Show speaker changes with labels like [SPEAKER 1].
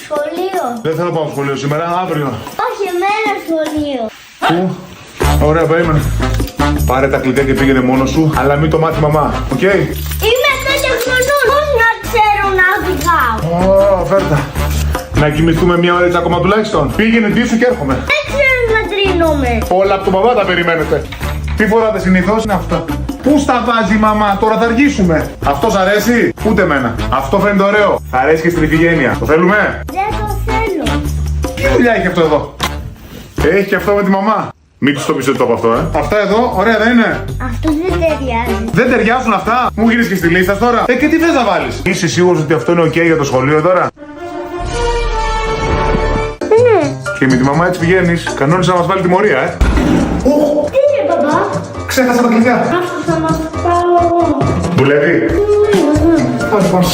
[SPEAKER 1] Σχολείο.
[SPEAKER 2] Δεν θέλω να πάω σχολείο σήμερα, αύριο.
[SPEAKER 1] Όχι, εμένα σχολείο.
[SPEAKER 2] Πού? Ωραία, περίμενε. Πάρε τα κλειδιά και πήγαινε μόνος σου, αλλά μην το μάθει μαμά, οκ?
[SPEAKER 1] Είμαι 5 χρονών. Πώς να ξέρω να οδηγάω?
[SPEAKER 2] Ω, φέρτα. Να κοιμηθούμε μια ώρα ακόμα τουλάχιστον. Πήγαινε ντύσου και έρχομαι.
[SPEAKER 1] Δεν ξέρω να τρίνομαι.
[SPEAKER 2] Όλα από τον παπά τα περιμένετε. Τι φοράτε συνήθως? Είναι αυτά. Πού στα βάζει η μαμά, τώρα θα αργήσουμε. Αυτό σ' αρέσει? Ούτε εμένα. Αυτό φαίνεται ωραίο. Θα αρέσει και στην οικογένεια. Το θέλουμε?
[SPEAKER 1] Δεν το θέλω.
[SPEAKER 2] Τι δουλειά έχει αυτό εδώ? Έχει και αυτό με τη μαμά. Μην του το πεις ότι το από αυτό, Αυτά εδώ, ωραία δεν είναι?
[SPEAKER 1] Αυτό δεν ταιριάζει.
[SPEAKER 2] Δεν ταιριάζουν αυτά. Μου γυρίσει και στη λίστα τώρα. Και τι θες να βάλεις? Είσαι σίγουρος ότι αυτό είναι ok για το σχολείο τώρα?
[SPEAKER 1] Ναι.
[SPEAKER 2] Και με τη μαμά έτσι πηγαίνεις. Κανόνισε να μας βάλει τιμωρία,
[SPEAKER 1] Τι είναι, μπαμπά?
[SPEAKER 2] Ξέχασα τα κλειδιά.
[SPEAKER 1] Αυτό θα μας πάω εγώ.
[SPEAKER 2] Δουλεύει. Ας πάμε.